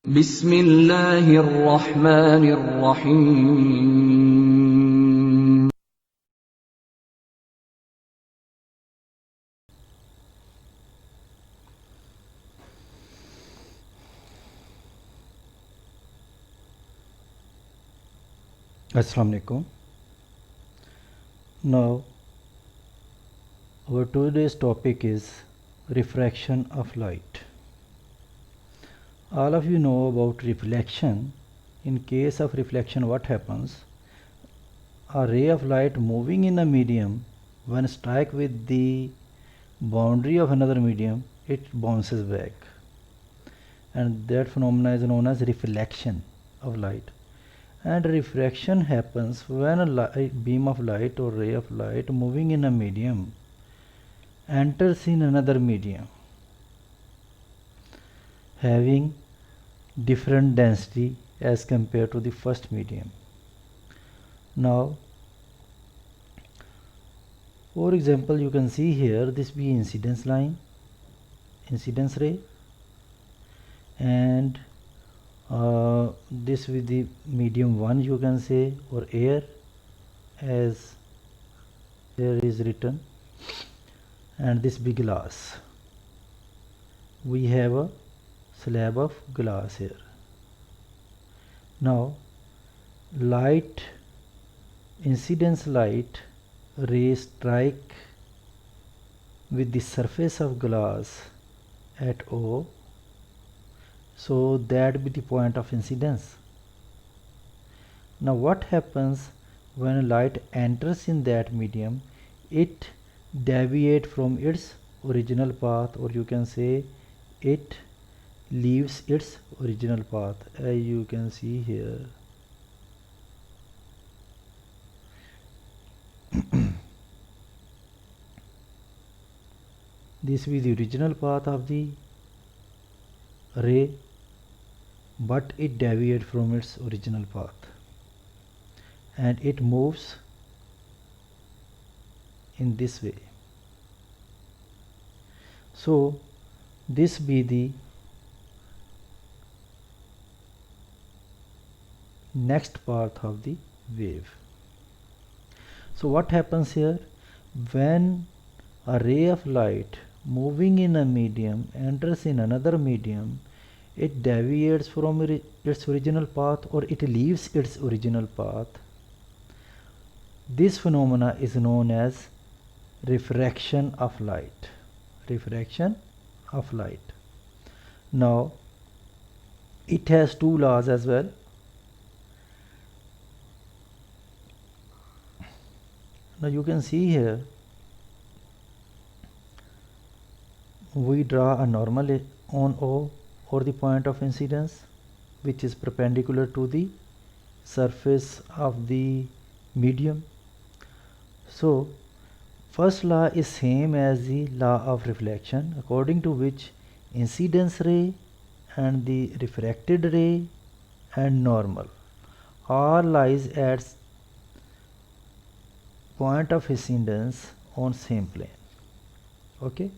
بسم الله الرحمن الرحيم Assalamu alaikum. Now, our today's topic is refraction of light. All of you know about reflection. In case of reflection, what happens? A ray of light moving in a medium, when strike with the boundary of another medium, it bounces back. And that phenomena is known as reflection of light. And refraction happens when a beam of light or ray of light moving in a medium enters in another medium having different density as compared to the first medium. Now, for example, you can see here this be incidence line, incidence ray, and this with the medium 1 you can say, or air as there is written, and this be glass. We have a slab of glass here. Now light, incidence light ray strike with the surface of glass at O, so that be the point of incidence. Now what happens when light enters in that medium? It deviates from its original path, or you can say it leaves its original path, as you can see here. This is the original path of the ray, but it deviates from its original path and it moves in this way. So this be the next path of the wave. So what happens here? When a ray of light moving in a medium enters in another medium, it deviates from its original path, or it leaves its original path. This phenomena is known as refraction of light. Refraction of light. Now it has two laws as well. Now you can see here we draw a normal on O, or the point of incidence, which is perpendicular to the surface of the medium. So first law is same as the law of reflection, according to which incidence ray and the refracted ray and normal all lies at point of incidence on same plane. Okay,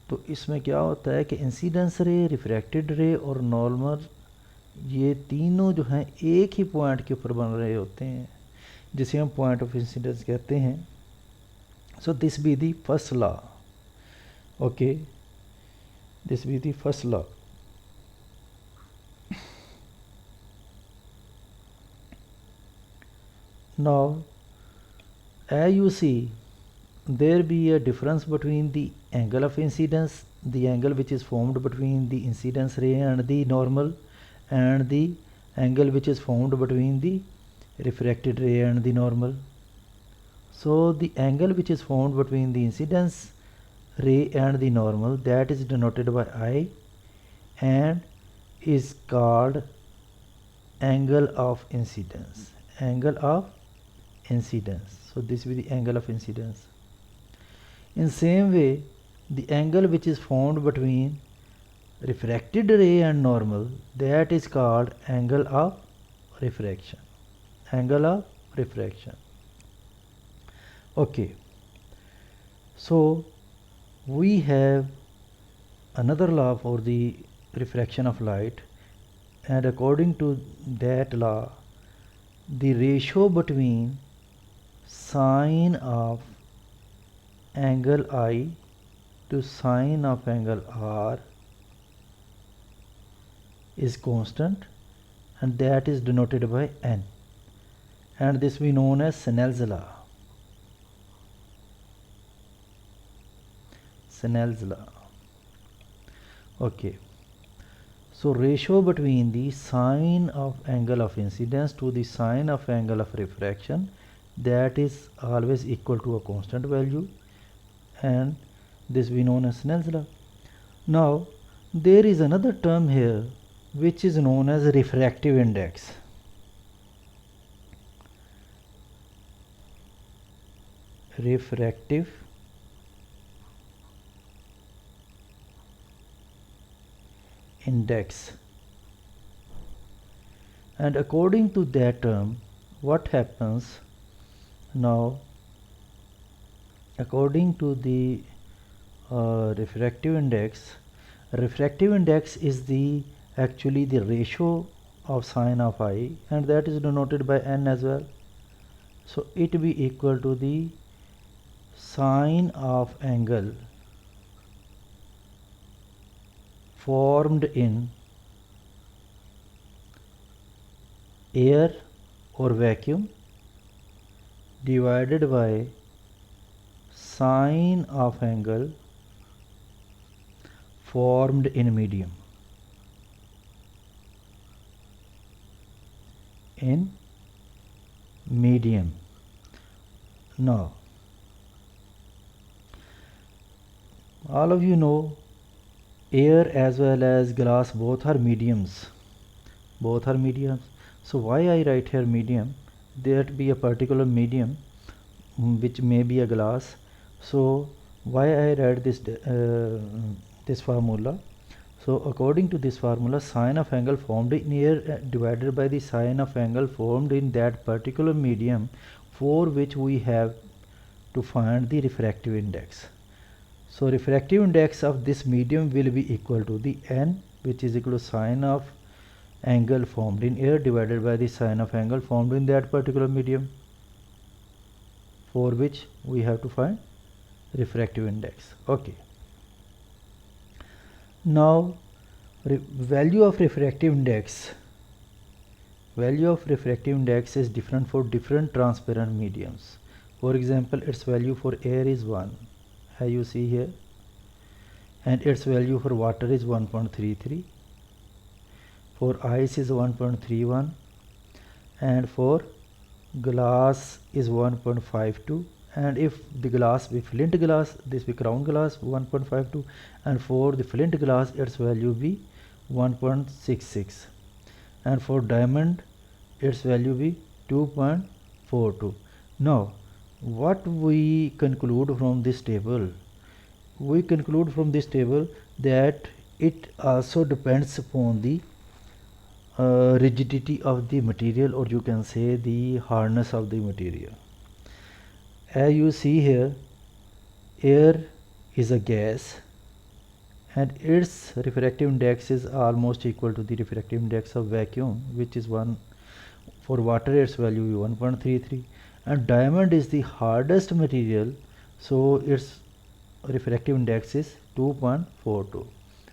तो इसमें क्या होता है कि incidence रे, refracted रे और normal, ये तीनों जो हैं एक ही पॉइंट के ऊपर बन रहे होते हैं, जिसे हम पॉइंट ऑफ इंसिडेंस कहते हैं. So this be the first law. Okay, this be the first law. Now as you see, there be a difference between the angle of incidence, the angle which is formed between the incidence ray and the normal, and the angle which is formed between the refracted ray and the normal. So the angle which is formed between the incidence ray and the normal, that is denoted by I and is called angle of incidence. Angle of incidence. So this will be the angle of incidence. In same way, the angle which is formed between refracted ray and normal, that is called angle of refraction. Angle of refraction. Okay, so we have another law for the refraction of light, and according to that law, the ratio between sine of angle I to sine of angle R is constant, and that is denoted by n, and this we known as Snell's law. Snell's law. Okay, so ratio between the sine of angle of incidence to the sine of angle of refraction, that is always equal to a constant value, and this we known as Snell's law. Now there is another term here which is known as refractive index. Refractive index, and according to that term, what happens now? According to the refractive index is the actually the ratio of sine of I, and that is denoted by n as well. So it will be equal to the sine of angle formed in air or vacuum divided by sine of angle formed in medium. Now all of you know air as well as glass both are mediums. So why I write here medium? There be a particular medium which may be a glass. So why I write this formula? So according to this formula, sine of angle formed in air divided by the sine of angle formed in that particular medium, for which we have to find the refractive index. So refractive index of this medium will be equal to the n, which is equal to sine of angle formed in air divided by the sine of angle formed in that particular medium, for which we have to find refractive index. Okay. Now value of refractive index is different for different transparent mediums. For example, its value for air is 1, as you see here, and its value for water is 1.33, for ice is 1.31, and for glass is 1.52, and if the glass be flint glass, this be crown glass 1.52, and for the flint glass its value be 1.66, and for diamond its value be 2.42. Now what we conclude from this table? We conclude from this table that it also depends upon the rigidity of the material, or you can say the hardness of the material. As you see here, air is a gas and its refractive index is almost equal to the refractive index of vacuum, which is 1. For water its value is 1.33, and diamond is the hardest material, so its refractive index is 2.42.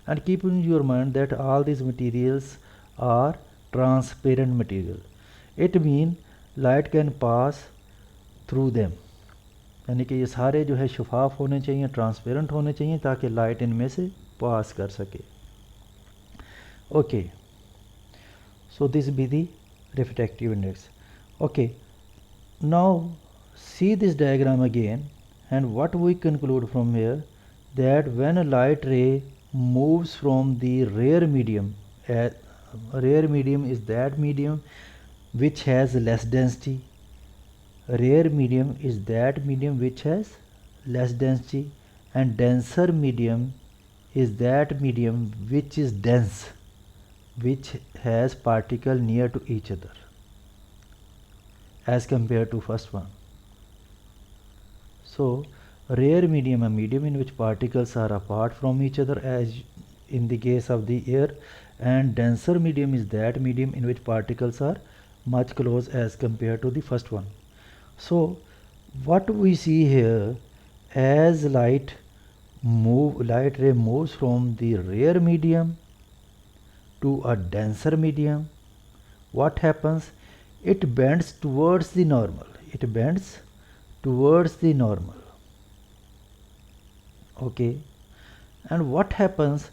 And keep in your mind that all these materials are transparent material. It means light can pass through them, यानी कि ये सारे जो है शफाफ होने चाहिए, transparent होने चाहिए, ताकि लाइट इनमें से पास कर सके. Okay, so this be the refractive index. Okay, now see this diagram again, and what we conclude from here, that when a light ray moves from the rare medium, rare medium is that medium which has less density. Rare medium is that medium which has less density, and denser medium is that medium which is dense, which has particles near to each other as compared to first one. So rare medium, a medium in which particles are apart from each other, as in the case of the air, and denser medium is that medium in which particles are much close as compared to the first one. So what we see here, as light ray moves from the rare medium to a denser medium, what happens? It bends towards the normal. It bends towards the normal. Okay. And what happens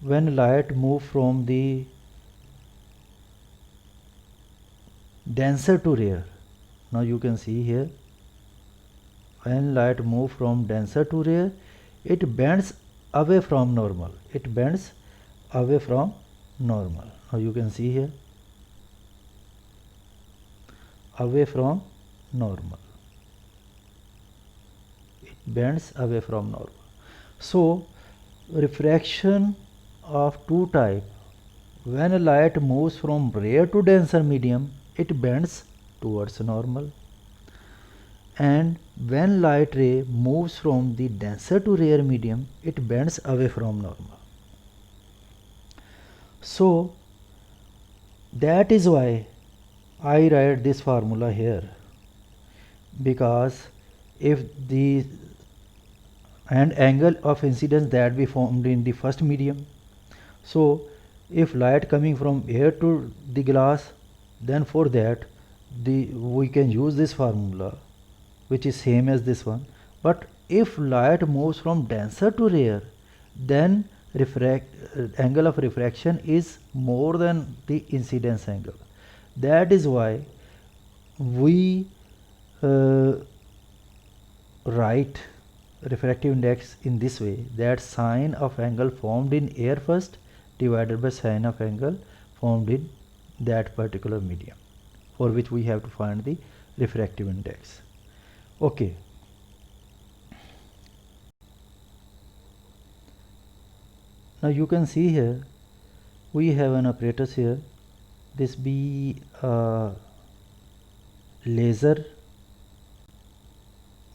when light moves from the denser to rare? Now you can see here, when light moves from denser to rare, it bends away from normal. It bends away from normal. Now you can see here, away from normal. It bends away from normal. So refraction of two type, when light moves from rare to denser medium, it bends towards normal, and when light ray moves from the denser to rare medium, it bends away from normal. So that is why I write this formula here, because if the angle of incidence that we formed in the first medium, so if light coming from air to the glass, then for that we can use this formula, which is same as this one. But if light moves from denser to rare, then angle of refraction is more than the incidence angle. That is why we write refractive index in this way, that sine of angle formed in air first divided by sine of angle formed in that particular medium, for which we have to find the refractive index. Okay. Now you can see here we have an apparatus here. This be a laser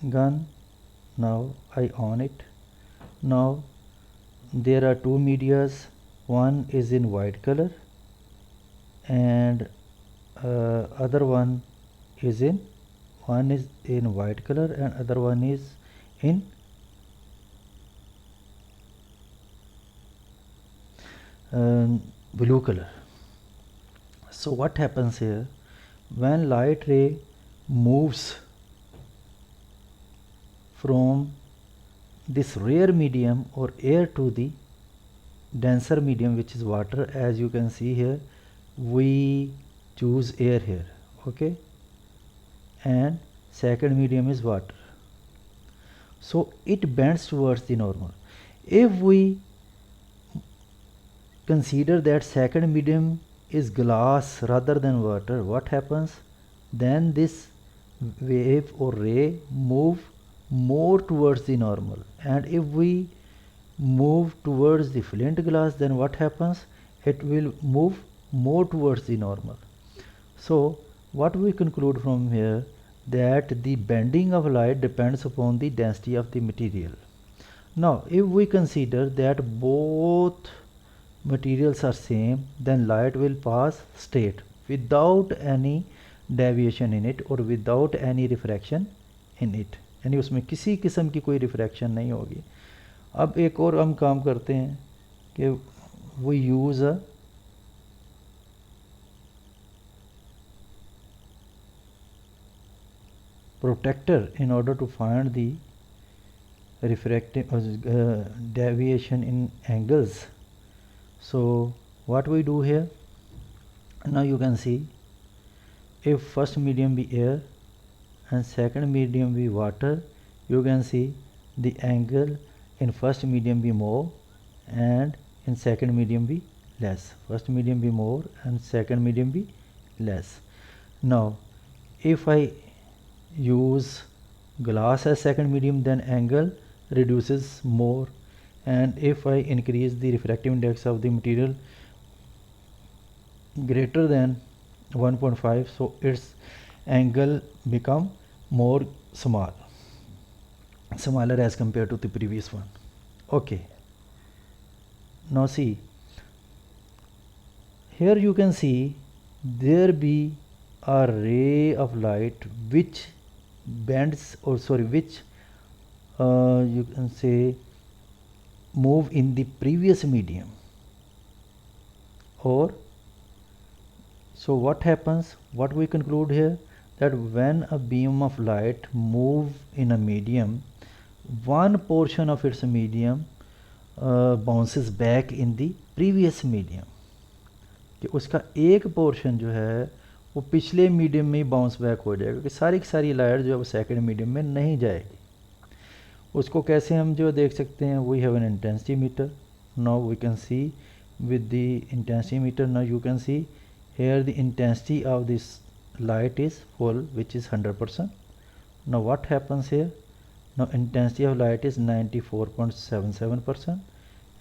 gun. Now I on it. Now there are two medias, one is in white color and other one is in white color and other one is in blue color. So what happens here, when light ray moves from this rare medium or air to the denser medium, which is water, as you can see here, we choose air here, okay, and second medium is water. So it bends towards the normal. If we consider that second medium is glass rather than water, what happens? Then this wave or ray move more towards the normal, and if we move towards the flint glass, then what happens? It will move more towards the normal. So what we conclude from here, that the bending of light depends upon the density of the material. Now if we consider that both materials are same, then light will pass straight without any deviation in it or without any refraction in it, यानी उसमें किसी किस्म की कोई refraction नहीं होगी. अब एक और हम काम करते हैं कि we use a protector in order to find the refractive deviation in angles. So what we do here, now you can see, if first medium be air and second medium be water, you can see the angle in first medium be more and in second medium be less. First medium be more and second medium be less. Now if I use glass as second medium, then angle reduces more, and if I increase the refractive index of the material greater than 1.5, so its angle become more smaller as compared to the previous one. Okay. Now see, here you can see there be a ray of light which bends, or sorry, which you can say move in the previous medium. Or so what happens, what we conclude here, that when a beam of light move in a medium, one portion of its medium bounces back in the previous medium, कि उसका एक portion जो है वो पिछले medium में bounce back हो जाएगा, कि सारी की सारी लाइट जो है वो सेकेंड मीडियम में नहीं जाएगी. उसको कैसे हम जो देख सकते हैं, we have an intensity meter. Now we can see with the intensity meter. Now you can see here the intensity of this light is full, which is 100%. Now what happens here, now intensity of light is 94.77%,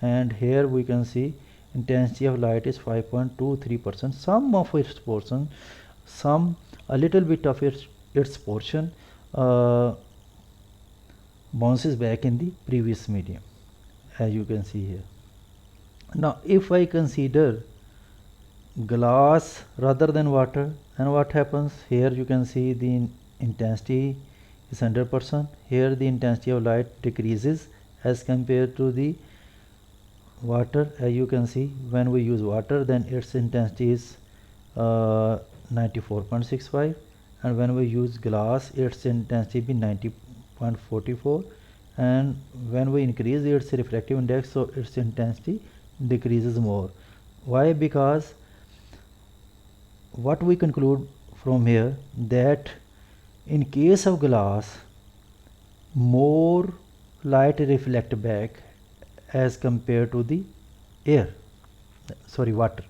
and here we can see intensity of light is 5.23%. some of its portion, some a little bit of its portion bounces back in the previous medium, as you can see here. Now if I consider glass rather than water, then what happens, here you can see the intensity is 100%. Here the intensity of light decreases as compared to the water. As you can see, when we use water, then its intensity is 94.65, and when we use glass, its intensity be 90.44, and when we increase its refractive index, so its intensity decreases more. Why? Because what we conclude from here, that in case of glass, more light reflect back as compared to the water,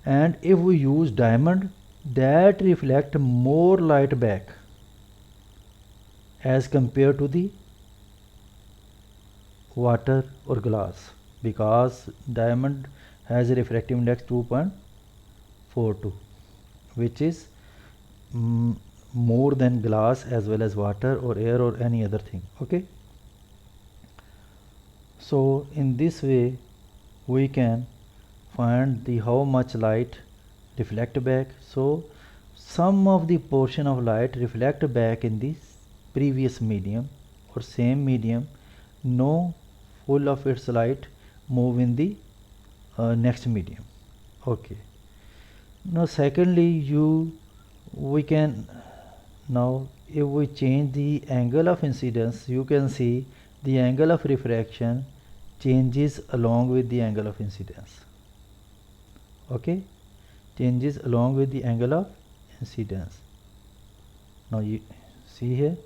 and if we use diamond, that reflect more light back as compared to the water or glass, because diamond has a refractive index 2.42, which is more than glass as well as water or air or any other thing. Okay, so in this way we can find the how much light reflect back. So some of the portion of light reflect back in the previous medium or same medium, no full of its light move in the next medium. Okay, now secondly, we can, now if we change the angle of incidence, you can see the angle of refraction changes along with the angle of incidence. Okay, changes along with the angle of incidence. Now you see here,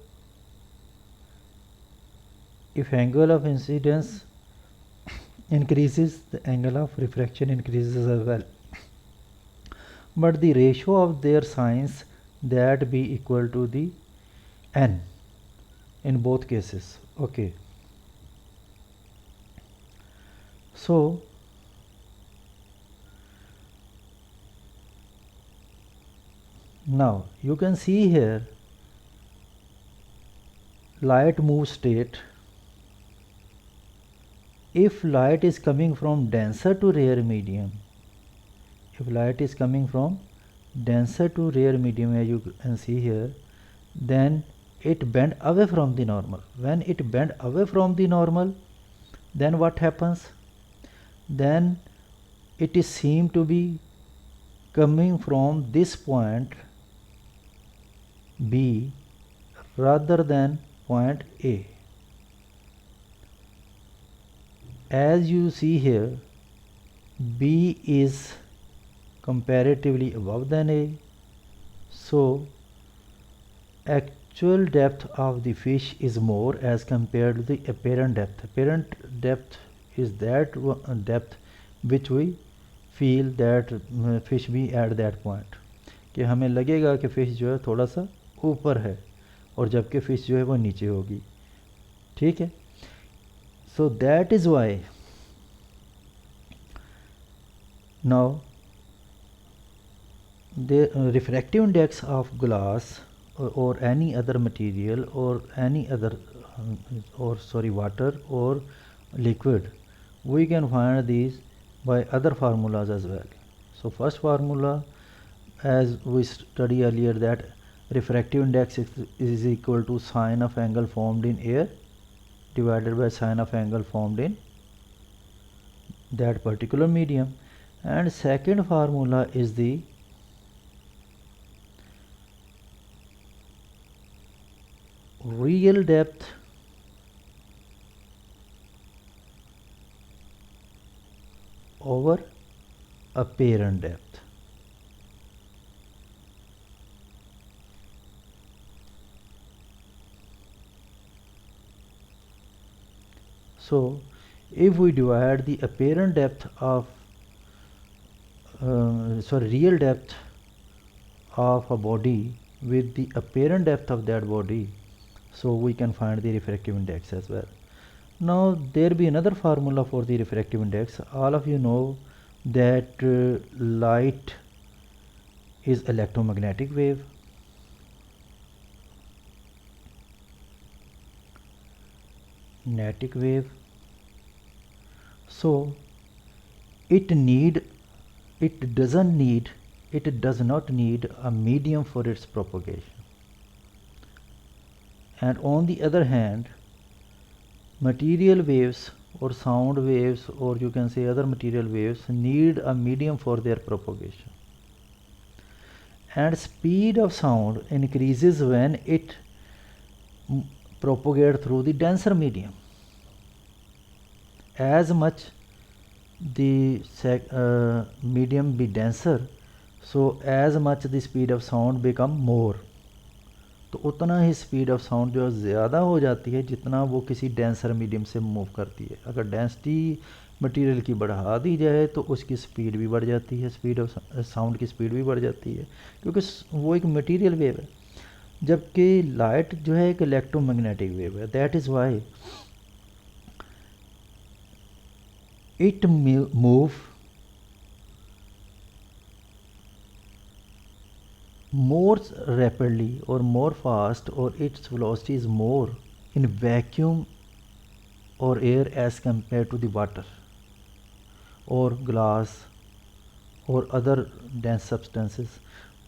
if angle of incidence increases, the angle of refraction increases as well, but the ratio of their signs that be equal to the n in both cases. Okay, so now you can see here light moves straight. If light is coming from denser to rare medium, if light is coming from denser to rare medium, as you can see here, then it bend away from the normal. When it bend away from the normal, then what happens? Then it is seem to be coming from this point B rather than point A. As you see here, B is comparatively above than A, so actual depth of the fish is more as compared to the apparent depth. Apparent depth is that depth which we feel that fish be at that point, कि हमें लगेगा कि fish जो है थोड़ा सा ऊपर है और जबकि फिश जो है वो नीचे होगी. ठीक है, so that is why now the refractive index of glass or any other material or any other water or liquid we can find these by other formulas as well. So first formula, as we studied earlier, that refractive index is equal to sine of angle formed in air divided by sine of angle formed in that particular medium. And second formula is the real depth over apparent depth. So if we divide the apparent depth of real depth of a body with the apparent depth of that body, so we can find the refractive index as well. Now there be another formula for the refractive index. All of you know that light is electromagnetic wave. So it does not need a medium for its propagation. And on the other hand, material waves or sound waves, or you can say other material waves, need a medium for their propagation. And speed of sound increases when it propagates through the denser medium. As much the medium be denser, so as much the speed of sound become more. तो उतना ही speed of sound जो ज़्यादा हो जाती है जितना वो किसी डेंसर मीडियम से मूव करती है. अगर डेंसिटी मटेरियल की बढ़ा दी जाए तो उसकी स्पीड भी बढ़ जाती है, स्पीड ऑफ साउंड की स्पीड भी बढ़ जाती है, क्योंकि वो एक मटेरियल वेव है. जबकि लाइट जो है एक इलेक्ट्रोमैग्नेटिक वेव है. That is why it move more rapidly or more fast, or its velocity is more in vacuum or air as compared to the water or glass or other dense substances.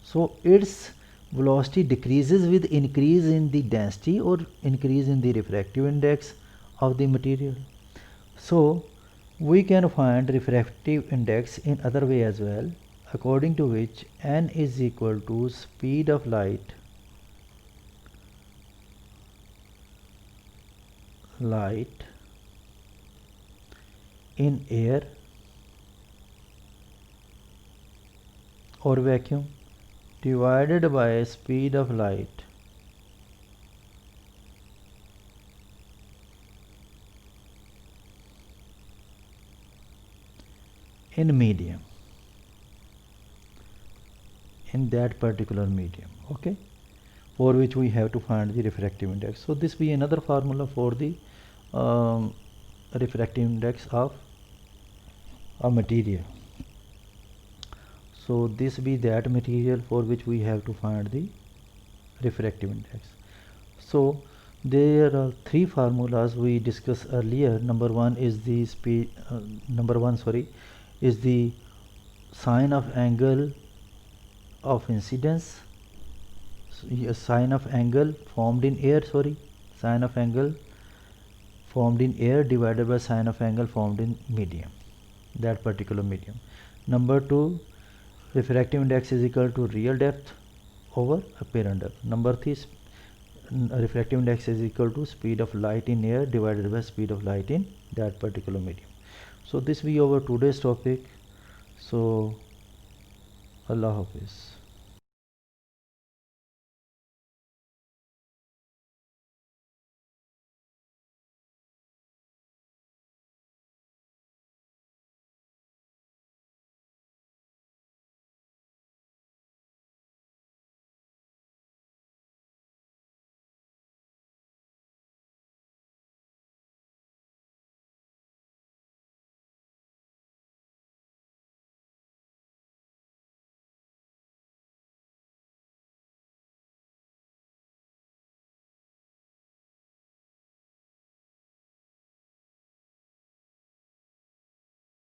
So its velocity decreases with increase in the density or increase in the refractive index of the material. So we can find refractive index in other way as well, according to which n is equal to speed of light in air or vacuum divided by speed of light in medium, in that particular medium, okay, for which we have to find the refractive index. So this be another formula for the refractive index of a material. So this be that material for which we have to find the refractive index. So there are three formulas we discussed earlier. Number one is the is the sine of angle of incidence, sine of angle formed in air, sine of angle formed in air divided by sine of angle formed in medium, that particular medium. Number two, refractive index is equal to real depth over apparent depth. Number three, refractive index is equal to speed of light in air divided by speed of light in that particular medium. So this will be our today's topic. So Allah Hafiz.